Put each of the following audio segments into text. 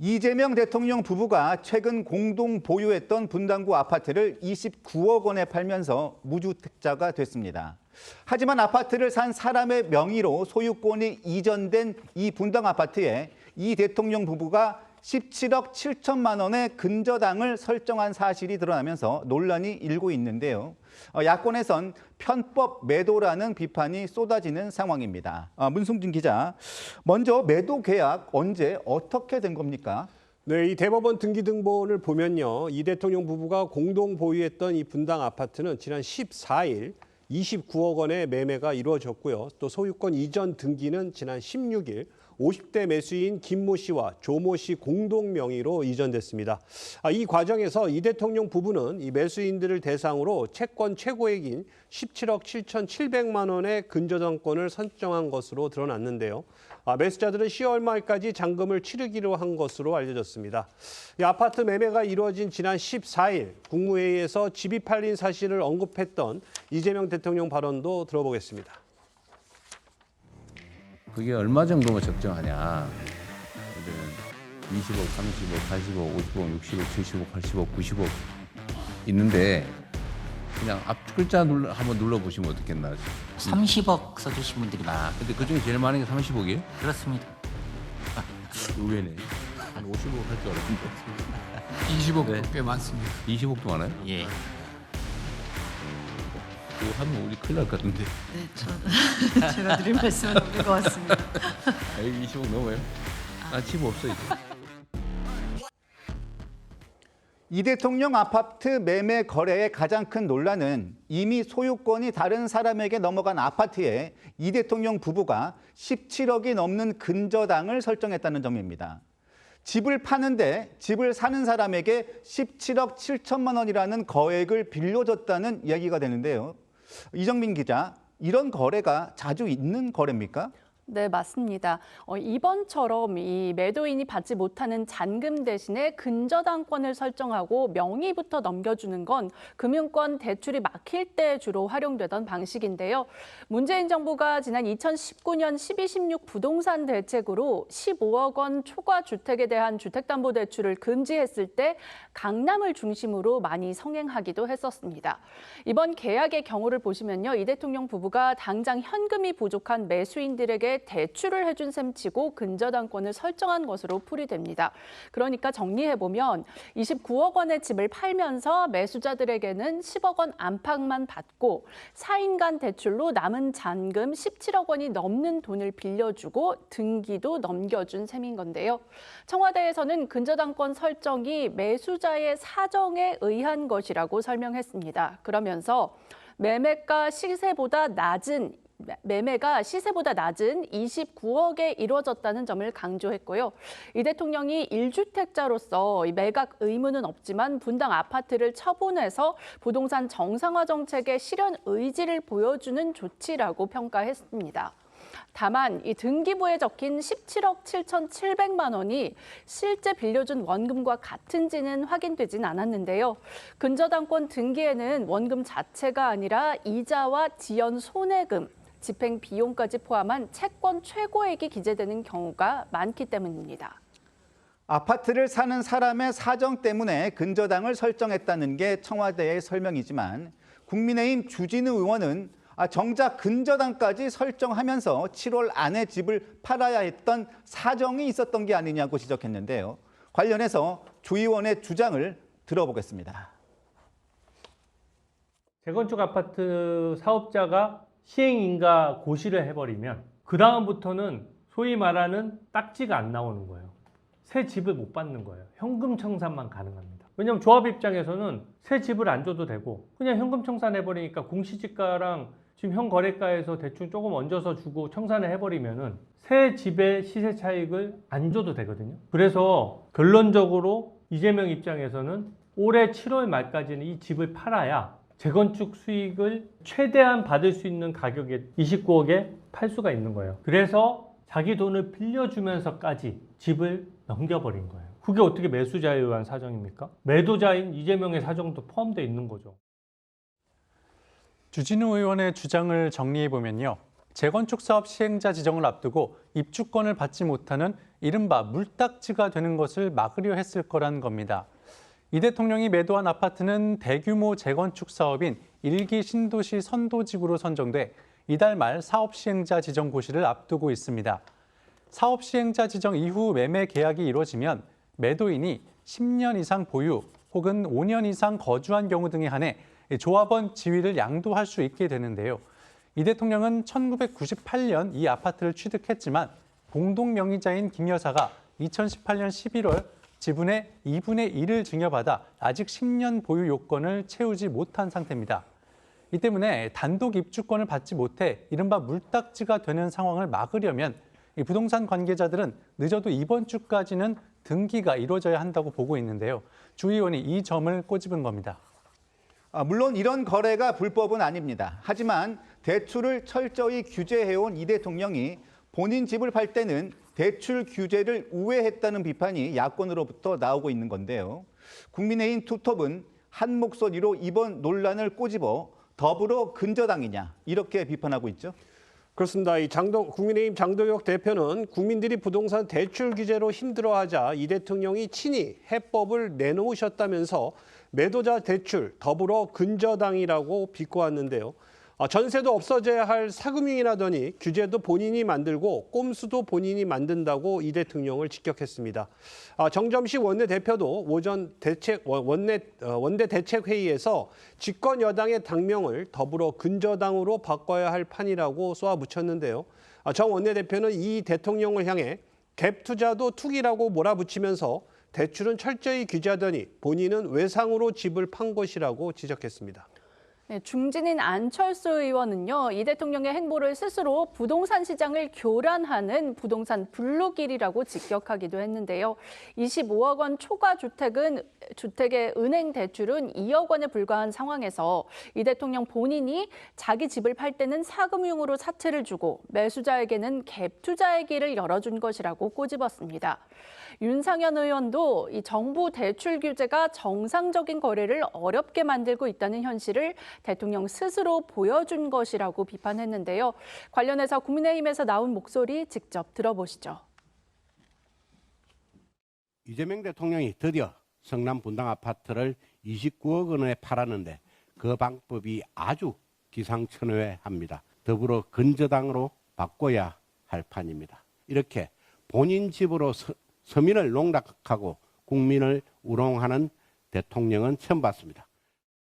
이재명 대통령 부부가 최근 공동 보유했던 분당구 아파트를 29억 원에 팔면서 무주택자가 됐습니다. 하지만 아파트를 산 사람의 명의로 소유권이 이전된 이 분당 아파트에 이 대통령 부부가 17억 7천만 원의 근저당을 설정한 사실이 드러나면서 논란이 일고 있는데요. 야권에선 편법 매도라는 비판이 쏟아지는 상황입니다. 문승준 기자, 먼저 매도 계약 언제 어떻게 된 겁니까? 네, 이 대법원 등기등본을 보면요. 이 대통령 부부가 공동 보유했던 이 분당 아파트는 지난 14일 29억 원의 매매가 이루어졌고요. 또 소유권 이전 등기는 지난 16일 50대 매수인 김모 씨와 조모 씨 공동 명의로 이전됐습니다. 이 과정에서 이 대통령 부부는 이 매수인들을 대상으로 채권 최고액인 17억 7,700만 원의 근저당권을 선정한 것으로 드러났는데요. 매수자들은 10월 말까지 잔금을 치르기로 한 것으로 알려졌습니다. 이 아파트 매매가 이루어진 지난 14일 국무회의에서 집이 팔린 사실을 언급했던 이재명 대통령 발언도 들어보겠습니다. 그게 얼마 정도면 적정하냐. 20억, 30억, 40억, 50억, 60억, 70억, 80억, 90억 있는데 그냥 앞 글자 한번 눌러보시면 어떻겠나. 30억 써주신 분들이 많아요. 근데 그중에 제일 많은 게 30억이에요? 그렇습니다. 의외네. 한 50억 할 줄 알았는데. 20억도 네. 꽤 많습니다. 20억도 많아요? 예. 그거 하면 우리 큰일 날 것 같은데. 네, 제가 드린 말씀은 없는 것 같습니다. 여기 20억 넘어요? 집 없어 이제. 이 대통령 아파트 매매 거래의 가장 큰 논란은 이미 소유권이 다른 사람에게 넘어간 아파트에 이 대통령 부부가 17억이 넘는 근저당을 설정했다는 점입니다. 집을 파는데 집을 사는 사람에게 17억 7천만 원이라는 거액을 빌려줬다는 이야기가 되는데요. 이정민 기자, 이런 거래가 자주 있는 거래입니까? 네, 맞습니다. 이번처럼 이 매도인이 받지 못하는 잔금 대신에 근저당권을 설정하고 명의부터 넘겨주는 건 금융권 대출이 막힐 때 주로 활용되던 방식인데요. 문재인 정부가 지난 2019년 12.16 부동산 대책으로 15억 원 초과 주택에 대한 주택담보대출을 금지했을 때 강남을 중심으로 많이 성행하기도 했었습니다. 이번 계약의 경우를 보시면요, 이 대통령 부부가 당장 현금이 부족한 매수인들에게 대출을 해준 셈치고 근저당권을 설정한 것으로 풀이됩니다. 그러니까 정리해보면 29억 원의 집을 팔면서 매수자들에게는 10억 원 안팎만 받고 4인 간 대출로 남은 잔금 17억 원이 넘는 돈을 빌려주고 등기도 넘겨준 셈인 건데요. 청와대에서는 근저당권 설정이 매수자의 사정에 의한 것이라고 설명했습니다. 그러면서 매매가 시세보다 낮은 29억에 이루어졌다는 점을 강조했고요. 이 대통령이 1주택자로서 매각 의무는 없지만 분당 아파트를 처분해서 부동산 정상화 정책의 실현 의지를 보여주는 조치라고 평가했습니다. 다만 이 등기부에 적힌 17억 7,700만 원이 실제 빌려준 원금과 같은지는 확인되진 않았는데요. 근저당권 등기에는 원금 자체가 아니라 이자와 지연 손해금, 집행 비용까지 포함한 채권 최고액이 기재되는 경우가 많기 때문입니다. 아파트를 사는 사람의 사정 때문에 근저당을 설정했다는 게 청와대의 설명이지만 국민의힘 주진우 의원은 정작 근저당까지 설정하면서 7월 안에 집을 팔아야 했던 사정이 있었던 게 아니냐고 지적했는데요. 관련해서 조 의원의 주장을 들어보겠습니다. 재건축 아파트 사업자가 시행인가 고시를 해버리면 그 다음부터는 소위 말하는 딱지가 안 나오는 거예요. 새 집을 못 받는 거예요. 현금 청산만 가능합니다. 왜냐하면 조합 입장에서는 새 집을 안 줘도 되고 그냥 현금 청산해버리니까 공시지가랑 지금 현 거래가에서 대충 조금 얹어서 주고 청산을 해버리면은 새 집의 시세 차익을 안 줘도 되거든요. 그래서 결론적으로 이재명 입장에서는 올해 7월 말까지는 이 집을 팔아야 재건축 수익을 최대한 받을 수 있는 가격에 29억에 팔 수가 있는 거예요. 그래서 자기 돈을 빌려주면서까지 집을 넘겨버린 거예요. 그게 어떻게 매수자에 의한 사정입니까? 매도자인 이재명의 사정도 포함되어 있는 거죠. 주진우 의원의 주장을 정리해보면요. 재건축 사업 시행자 지정을 앞두고 입주권을 받지 못하는 이른바 물딱지가 되는 것을 막으려 했을 거란 겁니다. 이 대통령이 매도한 아파트는 대규모 재건축 사업인 1기 신도시 선도지구로 선정돼 이달 말 사업 시행자 지정 고시를 앞두고 있습니다. 사업 시행자 지정 이후 매매 계약이 이루어지면 매도인이 10년 이상 보유 혹은 5년 이상 거주한 경우 등에 한해 조합원 지위를 양도할 수 있게 되는데요. 이 대통령은 1998년 이 아파트를 취득했지만 공동 명의자인 김 여사가 2018년 11월 지분의 2분의 1을 증여받아 아직 10년 보유 요건을 채우지 못한 상태입니다. 이 때문에 단독 입주권을 받지 못해 이른바 물딱지가 되는 상황을 막으려면 이 부동산 관계자들은 늦어도 이번 주까지는 등기가 이루어져야 한다고 보고 있는데요. 주 의원이 이 점을 꼬집은 겁니다. 물론 이런 거래가 불법은 아닙니다. 하지만 대출을 철저히 규제해온 이 대통령이 본인 집을 팔 때는 대출 규제를 우회했다는 비판이 야권으로부터 나오고 있는 건데요. 국민의힘 투톱은 한 목소리로 이번 논란을 꼬집어 더불어 근저당이냐 이렇게 비판하고 있죠. 그렇습니다. 국민의힘 장도혁 대표는 국민들이 부동산 대출 규제로 힘들어하자 이 대통령이 친히 해법을 내놓으셨다면서 매도자 대출 더불어 근저당이라고 비꼬았는데요. 전세도 없어져야 할 사금융이라더니 규제도 본인이 만들고 꼼수도 본인이 만든다고 이 대통령을 직격했습니다. 정점식 원내대표도 오전 원내 대책회의에서 집권 여당의 당명을 더불어 근저당으로 바꿔야 할 판이라고 쏘아붙였는데요. 정 원내대표는 이 대통령을 향해 갭 투자도 투기라고 몰아붙이면서 대출은 철저히 규제하더니 본인은 외상으로 집을 판 것이라고 지적했습니다. 네, 중진인 안철수 의원은요, 이 대통령의 행보를 스스로 부동산 시장을 교란하는 부동산 블루길이라고 직격하기도 했는데요. 25억 원 초과 주택의 은행 대출은 2억 원에 불과한 상황에서 이 대통령 본인이 자기 집을 팔 때는 사금융으로 사채를 주고 매수자에게는 갭 투자의 길을 열어준 것이라고 꼬집었습니다. 윤상현 의원도 이 정부 대출 규제가 정상적인 거래를 어렵게 만들고 있다는 현실을 대통령 스스로 보여준 것이라고 비판했는데요. 관련해서 국민의힘에서 나온 목소리 직접 들어보시죠. 이재명 대통령이 드디어 성남 분당 아파트를 29억 원에 팔았는데 그 방법이 아주 기상천외합니다. 더불어 근저당으로 바꿔야 할 판입니다. 이렇게 본인 집으로 서민을 농락하고 국민을 우롱하는 대통령은 처음 봤습니다.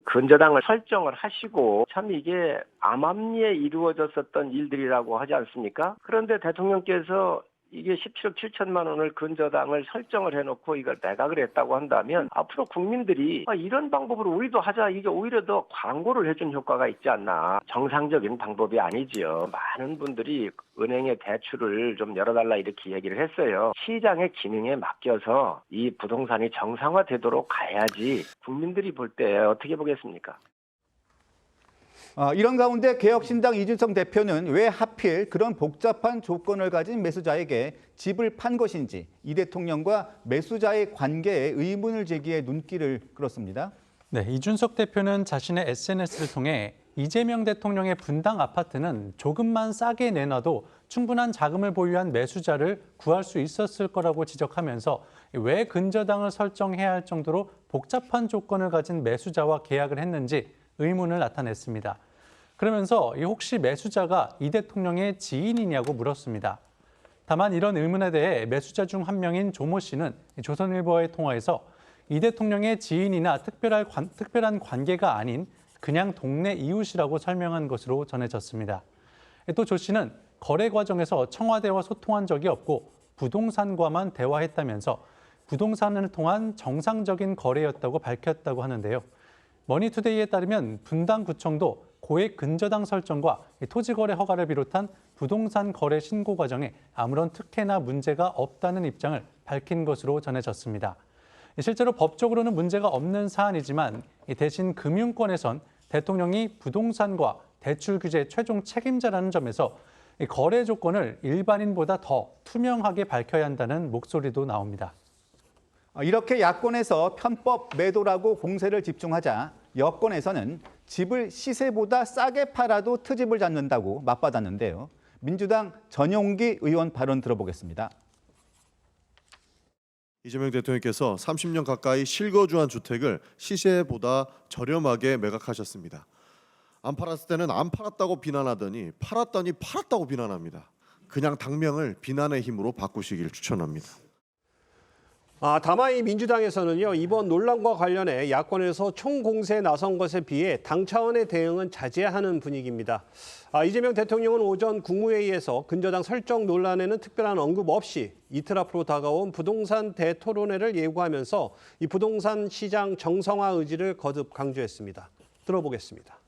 근저당을 설정을 하시고 참 이게 암암리에 이루어졌었던 일들이라고 하지 않습니까? 그런데 대통령께서 이게 17억 7천만 원을 근저당을 설정을 해놓고 이걸 매각을 했다고 한다면 앞으로 국민들이 이런 방법으로 우리도 하자, 이게 오히려 더 광고를 해준 효과가 있지 않나. 정상적인 방법이 아니지요. 많은 분들이 은행에 대출을 좀 열어달라 이렇게 얘기를 했어요. 시장의 기능에 맡겨서 이 부동산이 정상화되도록 가야지 국민들이 볼 때 어떻게 보겠습니까? 이런 가운데 개혁신당 이준석 대표는 왜 하필 그런 복잡한 조건을 가진 매수자에게 집을 판 것인지 이 대통령과 매수자의 관계에 의문을 제기해 눈길을 끌었습니다. 네, 이준석 대표는 자신의 SNS를 통해 이재명 대통령의 분당 아파트는 조금만 싸게 내놔도 충분한 자금을 보유한 매수자를 구할 수 있었을 거라고 지적하면서 왜 근저당을 설정해야 할 정도로 복잡한 조건을 가진 매수자와 계약을 했는지 의문을 나타냈습니다. 그러면서 혹시 매수자가 이 대통령의 지인이냐고 물었습니다. 다만 이런 의문에 대해 매수자 중 한 명인 조모 씨는 조선일보와의 통화에서 이 대통령의 지인이나 특별한 관계가 아닌 그냥 동네 이웃이라고 설명한 것으로 전해졌습니다. 또 조 씨는 거래 과정에서 청와대와 소통한 적이 없고 부동산과만 대화했다면서 부동산을 통한 정상적인 거래였다고 밝혔다고 하는데요. 머니투데이에 따르면 분당구청도 고액 근저당 설정과 토지거래 허가를 비롯한 부동산 거래 신고 과정에 아무런 특혜나 문제가 없다는 입장을 밝힌 것으로 전해졌습니다. 실제로 법적으로는 문제가 없는 사안이지만 대신 금융권에선 대통령이 부동산과 대출 규제 최종 책임자라는 점에서 거래 조건을 일반인보다 더 투명하게 밝혀야 한다는 목소리도 나옵니다. 이렇게 야권에서 편법 매도라고 공세를 집중하자 여권에서는 집을 시세보다 싸게 팔아도 트집을 잡는다고 맞받았는데요. 민주당 전용기 의원 발언 들어보겠습니다. 이재명 대통령께서 30년 가까이 실거주한 주택을 시세보다 저렴하게 매각하셨습니다. 안 팔았을 때는 안 팔았다고 비난하더니 팔았더니 팔았다고 비난합니다. 그냥 당명을 비난의 힘으로 바꾸시길 추천합니다. 다만 이 민주당에서는요, 이번 논란과 관련해 야권에서 총공세에 나선 것에 비해 당 차원의 대응은 자제하는 분위기입니다. 이재명 대통령은 오전 국무회의에서 근저당 설정 논란에는 특별한 언급 없이 이틀 앞으로 다가온 부동산 대토론회를 예고하면서 이 부동산 시장 정상화 의지를 거듭 강조했습니다. 들어보겠습니다.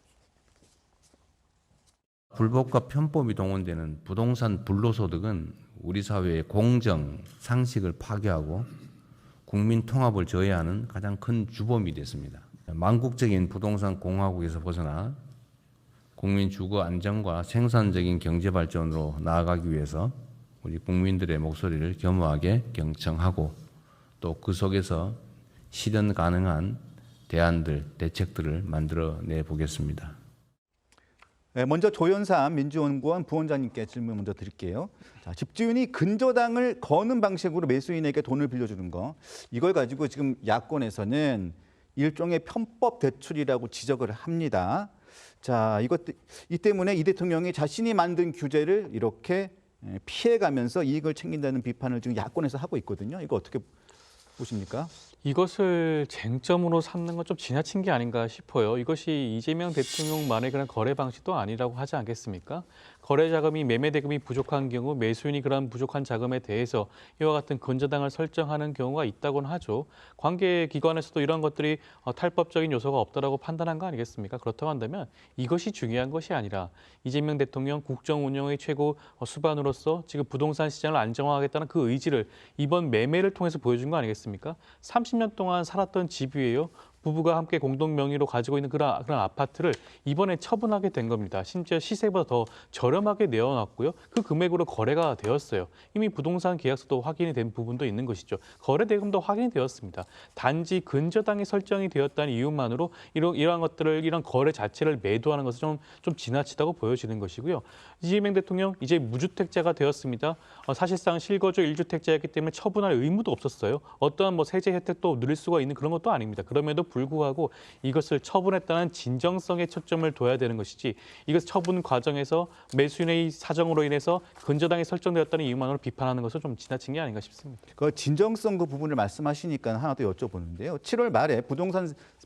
불법과 편법이 동원되는 부동산 불로소득은 우리 사회의 공정, 상식을 파괴하고 국민 통합을 저해하는 가장 큰 주범이 됐습니다. 망국적인 부동산 공화국에서 벗어나 국민 주거 안정과 생산적인 경제 발전으로 나아가기 위해서 우리 국민들의 목소리를 겸허하게 경청하고 또 그 속에서 실현 가능한 대안들, 대책들을 만들어내 보겠습니다. 네, 먼저 조현삼 민주연구원 부원장님께 질문 먼저 드릴게요. 자, 집주인이 근저당을 거는 방식으로 매수인에게 돈을 빌려주는 거, 이걸 가지고 지금 야권에서는 일종의 편법 대출이라고 지적을 합니다. 자, 이 때문에 이 대통령이 자신이 만든 규제를 이렇게 피해가면서 이익을 챙긴다는 비판을 지금 야권에서 하고 있거든요. 이거 어떻게 보십니까? 이것을 쟁점으로 삼는 건 좀 지나친 게 아닌가 싶어요. 이것이 이재명 대통령만의 그런 거래 방식도 아니라고 하지 않겠습니까? 거래 자금이 매매 대금이 부족한 경우 매수인이 그런 부족한 자금에 대해서 이와 같은 근저당을 설정하는 경우가 있다고는 하죠. 관계 기관에서도 이런 것들이 탈법적인 요소가 없다라고 판단한 거 아니겠습니까? 그렇다고 한다면 이것이 중요한 것이 아니라 이재명 대통령 국정 운영의 최고 수반으로서 지금 부동산 시장을 안정화하겠다는 그 의지를 이번 매매를 통해서 보여준 거 아니겠습니까? 30년 동안 살았던 집이에요. 부부가 함께 공동 명의로 가지고 있는 그런 아파트를 이번에 처분하게 된 겁니다. 심지어 시세보다 더 저렴하게 내어놨고요. 그 금액으로 거래가 되었어요. 이미 부동산 계약서도 확인이 된 부분도 있는 것이죠. 거래 대금도 확인이 되었습니다. 단지 근저당이 설정이 되었다는 이유만으로 이러한 것들을, 이런 거래 자체를 매도하는 것은 좀 지나치다고 보여지는 것이고요. 이재명 대통령 이제 무주택자가 되었습니다. 사실상 실거주 1주택자였기 때문에 처분할 의무도 없었어요. 어떠한 세제 혜택도 누릴 수가 있는 그런 것도 아닙니다. 그럼에도 불구하고 이것을 처분했다는 진정성에 초점을 둬야 되는 것이지, 이것 처분 과정에서 매수인의 사정으로 인해서 근저당이 설정되었다는 이유만으로 비판하는 것은 좀 지나친 게 아닌가 싶습니다. 그 진정성 그 부분을 말씀하시니까 하나 더 여쭤보는데요. 7월 말에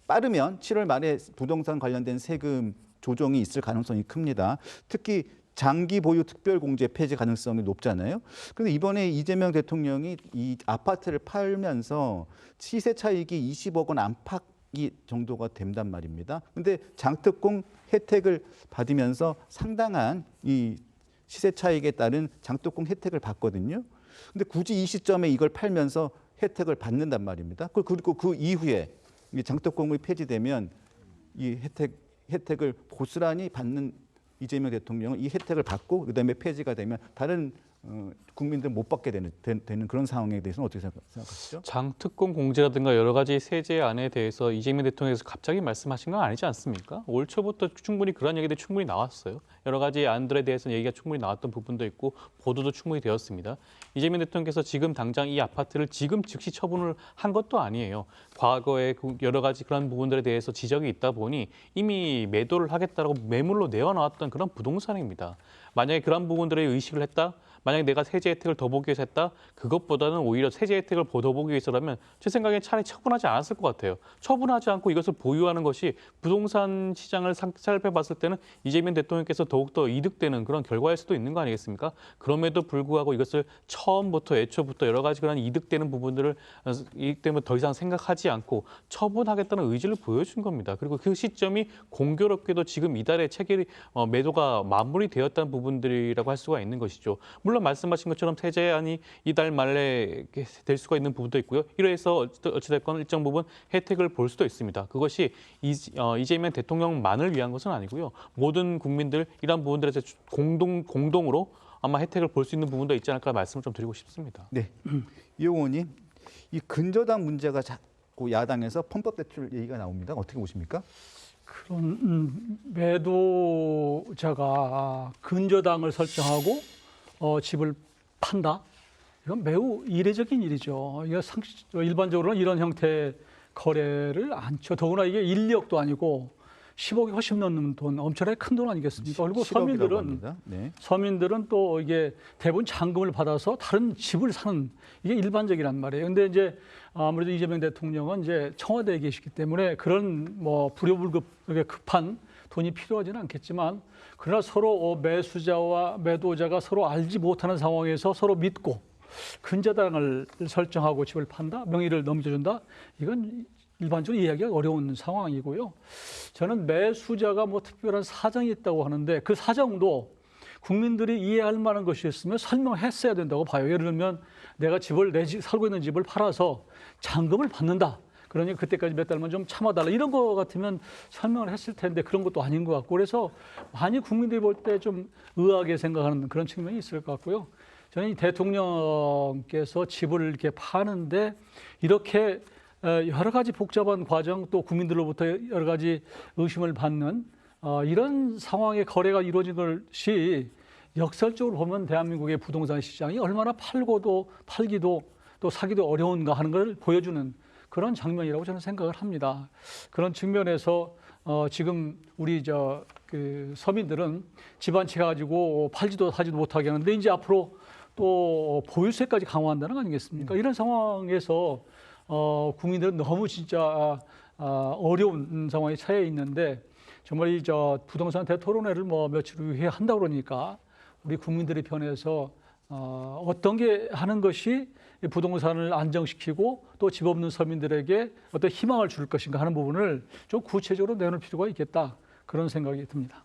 빠르면 7월 말에 부동산 관련된 세금 조정이 있을 가능성이 큽니다. 특히 장기 보유 특별공제 폐지 가능성이 높잖아요. 그런데 이번에 이재명 대통령이 이 아파트를 팔면서 시세 차익이 20억 원 안팎이 정도가 된단 말입니다. 근데 장특공 혜택을 받으면서 상당한 이 시세 차익에 따른 장특공 혜택을 받거든요. 근데 굳이 이 시점에 이걸 팔면서 혜택을 받는단 말입니다. 그리고 그 이후에 이 장특공이 폐지되면 이 혜택을 고스란히 받는 이재명 대통령은 이 혜택을 받고 그다음에 폐지가 되면 다른 국민들 못 받게 되는 그런 상황에 대해서는 어떻게 생각하시죠? 장특공 공제라든가 여러 가지 세제안에 대해서 이재명 대통령께서 갑자기 말씀하신 건 아니지 않습니까? 올 초부터 충분히 그런 얘기들이 충분히 나왔어요. 여러 가지 안들에 대해서는 얘기가 충분히 나왔던 부분도 있고 보도도 충분히 되었습니다. 이재명 대통령께서 지금 당장 이 아파트를 지금 즉시 처분을 한 것도 아니에요. 과거에 여러 가지 그런 부분들에 대해서 지적이 있다 보니 이미 매도를 하겠다라고 매물로 내어나왔던 그런 부동산입니다. 만약에 그런 부분들의 의식을 했다? 만약에 내가 세제 혜택을 더 보기 위해서 했다? 그것보다는 오히려 세제 혜택을 더 보기 위해서라면 제 생각엔 차라리 처분하지 않았을 것 같아요. 처분하지 않고 이것을 보유하는 것이 부동산 시장을 살펴봤을 때는 이재명 대통령께서 더욱더 이득되는 그런 결과일 수도 있는 거 아니겠습니까? 그럼에도 불구하고 이것을 처음부터 애초부터 여러 가지 그런 이득되는 부분들을 이익 때문에 더 이상 생각하지 않고 처분하겠다는 의지를 보여준 겁니다. 그리고 그 시점이 공교롭게도 지금 이달에 체결이 매도가 마무리되었다는 부분들이라고 할 수가 있는 것이죠. 물론 말씀하신 것처럼 세제안이 이달 말에 될 수가 있는 부분도 있고요. 이래서 어찌됐건 일정 부분 혜택을 볼 수도 있습니다. 그것이 이재명 대통령만을 위한 것은 아니고요. 모든 국민들 이런 부분들에서 공동으로 아마 혜택을 볼 수 있는 부분도 있지 않을까 말씀을 좀 드리고 싶습니다. 네, 이 의원님, 이 근저당 문제가 자꾸 야당에서 편법 대출 얘기가 나옵니다. 어떻게 보십니까? 그런 매도자가 근저당을 설정하고 집을 판다. 이건 매우 이례적인 일이죠. 이거 일반적으로는 이런 형태의 거래를 않죠. 더구나 이게 1, 2억도 아니고 10억이 훨씬 넘는 돈, 엄청나게 큰 돈 아니겠습니까? 그리고 10억이라고 합니다. 네. 서민들은 또 이게 대부분 잔금을 받아서 다른 집을 사는 이게 일반적이란 말이에요. 근데 이제 아무래도 이재명 대통령은 이제 청와대에 계시기 때문에 그런 뭐 불효불급하게 급한 돈이 필요하지는 않겠지만 그러나 서로 매수자와 매도자가 서로 알지 못하는 상황에서 서로 믿고 근저당을 설정하고 집을 판다, 명의를 넘겨준다. 이건 일반적으로 이해하기가 어려운 상황이고요. 저는 매수자가 뭐 특별한 사정이 있다고 하는데 그 사정도 국민들이 이해할 만한 것이었으면 설명했어야 된다고 봐요. 예를 들면 내가 살고 있는 집을 팔아서 잔금을 받는다. 그러니 그때까지 몇 달만 좀 참아달라. 이런 거 같으면 설명을 했을 텐데 그런 것도 아닌 것 같고 그래서 많이 국민들이 볼 때 좀 의아하게 생각하는 그런 측면이 있을 것 같고요. 저는 이 대통령께서 집을 이렇게 파는데 이렇게 여러 가지 복잡한 과정 또 국민들로부터 여러 가지 의심을 받는 이런 상황의 거래가 이루어진 것이 역설적으로 보면 대한민국의 부동산 시장이 얼마나 팔기도 또 사기도 어려운가 하는 걸 보여주는 그런 장면이라고 저는 생각을 합니다. 그런 측면에서 지금 우리 서민들은 집 한 채 가지고 팔지도 사지도 못하게 하는데 이제 앞으로 또 보유세까지 강화한다는 거 아니겠습니까? 이런 상황에서 국민들은 너무 진짜 어려운 상황에 처해 있는데 정말 이 부동산 대토론회를 뭐 며칠 후에 한다고 그러니까 우리 국민들의 편에서 어떤 게 하는 것이 부동산을 안정시키고 또 집 없는 서민들에게 어떤 희망을 줄 것인가 하는 부분을 좀 구체적으로 내놓을 필요가 있겠다 그런 생각이 듭니다.